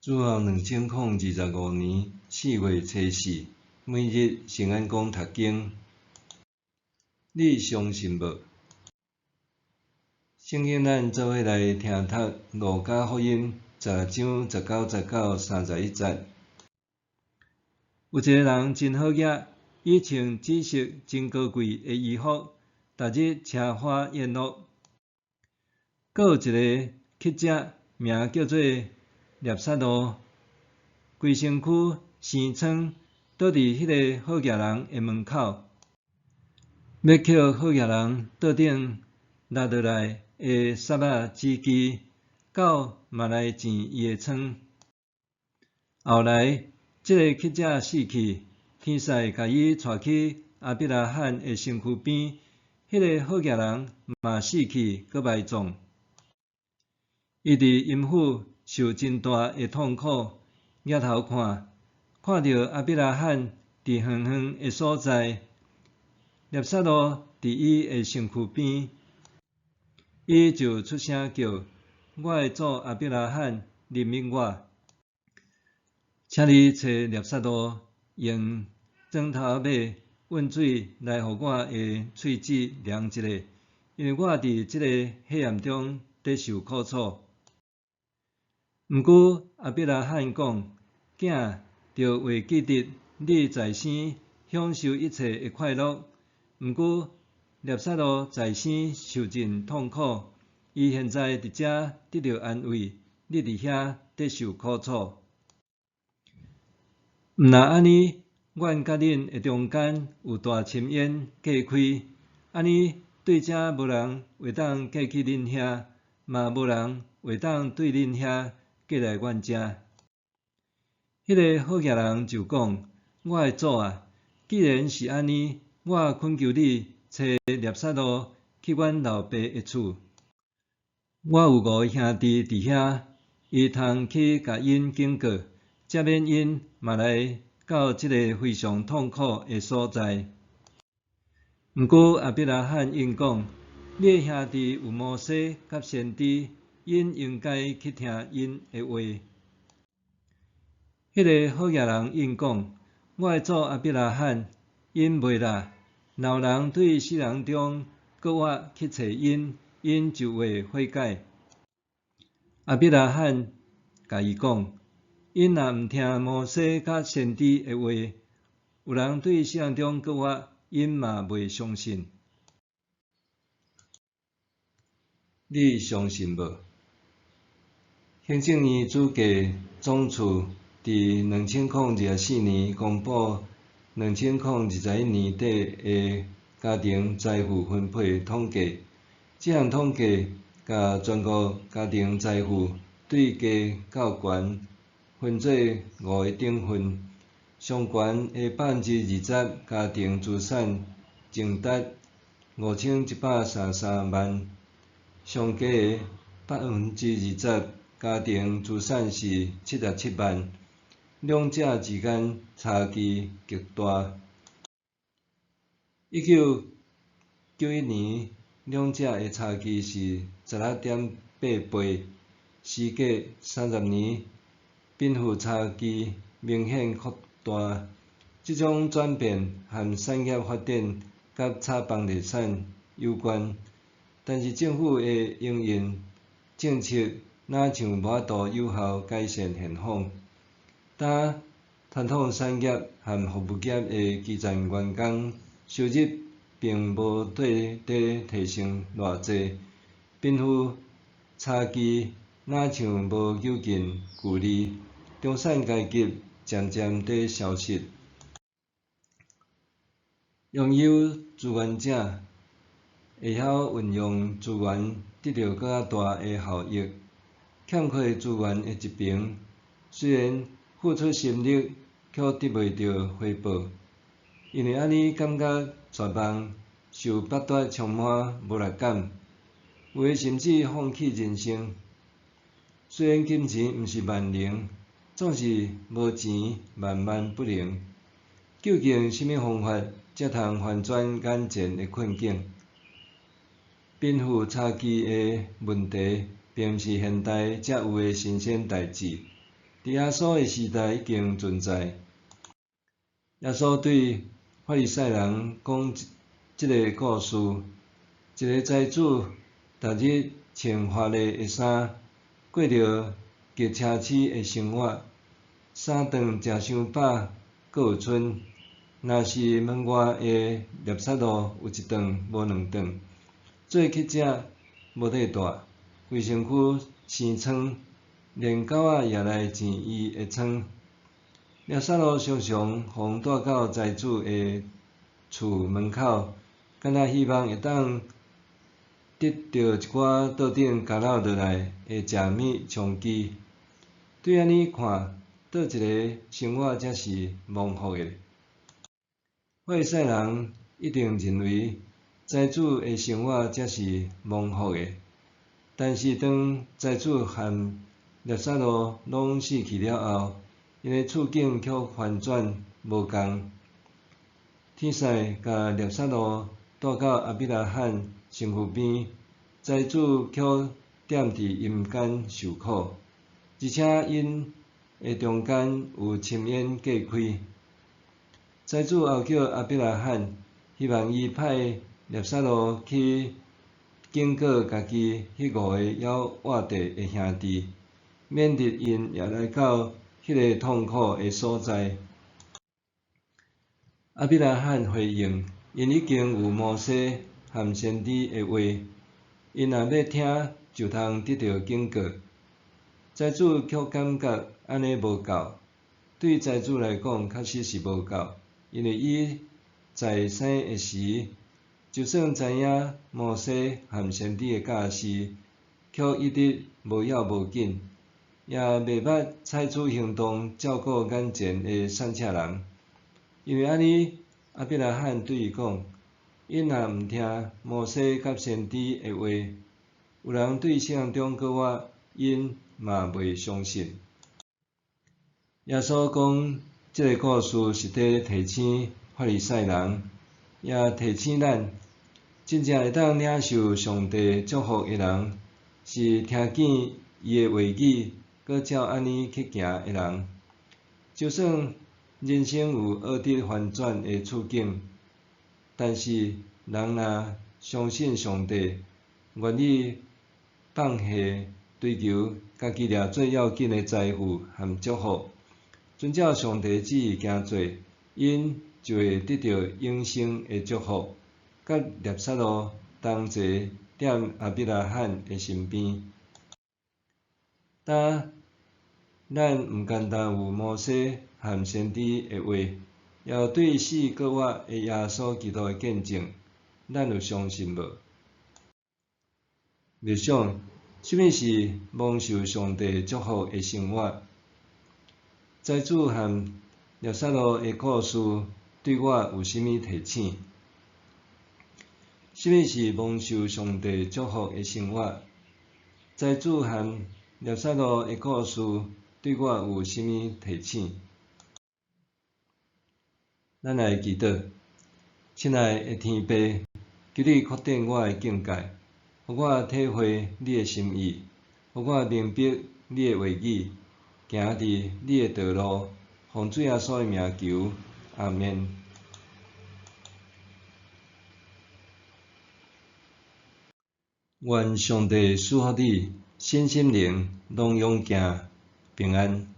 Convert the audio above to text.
主后2025年4月初4，每日圣安宫读经。你相信无？圣经咱做伙来听读路加福音10章19、19、31节。有一个人真好额，伊穿紫色真高贵的衣服，逐日车花宴乐。阁有一个乞者，名叫做纳撒路，规身躯生疮，倒伫迄个好额人的门口，要捡好额人桌顶落落来的沙仔纸机，狗嘛来钱伊的疮。后来，这个乞者死去，天使甲伊带去阿伯拉罕的身躯边，迄个好额人嘛死去，阁埋葬。伊伫阴府受真大的痛苦，抬头看到阿伯拉罕伫远远的所在，纳撒路伫伊的身躯边，伊就出声叫：“我的主阿伯拉罕，怜悯我，请你找纳撒路用砖头尾运水来，互我的喙齿凉一下，因为我伫即个黑暗中在受苦楚。”毋过阿伯拉罕讲：“囝，着会记得你在生享受一切的快乐。毋过纳撒路在生受尽痛苦，伊现在伫遮得到安慰，你伫遐在受苦楚。毋若安尼，阮甲恁的中间有大深渊隔开，安尼对遮无人会当过去恁遐，嘛无人会当对恁遐过来阮遮。”迄个好额人就讲：“我的主啊，既然是安尼，我恳求你找纳撒路去阮老爸的厝。我有5兄弟伫遐，伊通去甲因警告，才免因嘛来到即个非常痛苦的所在。”毋过阿伯拉罕应讲：“你的兄弟有摩西甲先知，因应该去听因的话。”迄个好额人应讲：“我的主阿伯拉罕，因袂啦。若有人对死人中搁活去找因，因就会悔改。”阿伯拉罕甲伊讲：“因若毋听摩西甲先知的话，有人对死人中搁活，因嘛袂相信。你相信无？”行政院主计总处伫2024年公布2021年底的家庭财富分配统计，这项统计甲全国家庭财富对低到悬分做5个等份，上悬的20%家庭资产净达5133万，上低的20%家庭资产是77万，两者之间差距极大。1991年，两者的差距是11.8倍，时隔30年，贫富差距明显扩大。这种转变和产业发展甲炒房地产有关，但是政府的营运政策哪像无法度有效改善现况。当传统产业和服务业的基层员工收入并无对提升偌济，贫富差距哪像无究竟距离，中产阶级渐渐在消失。拥有资源者会晓运用资源，得到更较大的效益。欠缺资源的一边，虽然付出心力，却得袂到回报，因为安尼感觉绝望，受剥夺充满无力感，有诶甚至放弃人生。虽然金钱毋是万能，总是无钱万万不能。究竟什么方法才通反转眼前的困境？贫富差距的问题，并毋是现代才有的新鲜代志。伫伫耶稣诶时代已经存在。耶稣对法利赛人讲即个故事：一个财主逐日穿华丽诶衫，过着极奢侈诶生活，三顿食伤饱，阁有剩。若是门外诶猎杀路有一顿无两顿，做乞者无地住，规身躯生疮，连狗仔也来钱伊会疮。猎杀路常常互带到财主诶厝门口，敢若希望会当得到一寡桌顶交落落来诶食物充饥。对安尼看，倒一个生活才是蒙福诶？法利赛人一定认为财主诶生活才是蒙福诶，但是当财主和猎杀路拢死去了后，因诶处境却反转无共。天使甲猎杀路带到亚伯拉罕身躯边，财主却踮伫阴间受苦，而且因诶中间有深渊隔开。财主后叫亚伯拉罕，希望伊派猎杀路去警告家己迄5个要活地诶兄弟，免得因也来到迄个痛苦诶所在。亚伯拉罕回应，因已经有摩西和先知诶话，因若要听，就通得到警告。财主却感觉安尼无够，对财主来讲确实是无够。因为伊在生诶时，就算知影摩西和先知诶教示，却一直无要无紧，也袂捌采取行动照顾眼前诶散赤人。因为安尼，亚伯拉罕对伊讲：因若毋听摩西甲先知诶话，有人对圣经中告我，因嘛袂相信。耶稣讲即个故事是伫提醒法利赛人，也提醒咱，真正会当领受上帝祝福诶人，是听见伊诶话语，搁照安尼去行诶人。就算人生有恶直反转诶处境，但是人若相信上帝，愿意放下追求家己掠做要紧诶财富和祝福，遵照上帝旨意行做，因就会得到永生诶祝福。甲猎杀路同齐踮亚伯拉罕诶身边。当咱毋简单有摩西和先知诶话，也有对死搁活诶耶稣基督诶见证，咱有相信无？默想，什么是蒙受上帝祝福诶生活？财主和猎杀路诶故事对我有甚物提醒？什么是蒙受上帝祝福诶生活？财主和猎杀路诶故事对我有甚物提醒？咱来祈祷，亲爱的天父，求你扩展我诶境界，互我体会你诶心意，互我明白你诶话语，行伫你诶道路，奉主耶稣诶名求，阿免。愿上帝赐福你身心灵拢勇行平安。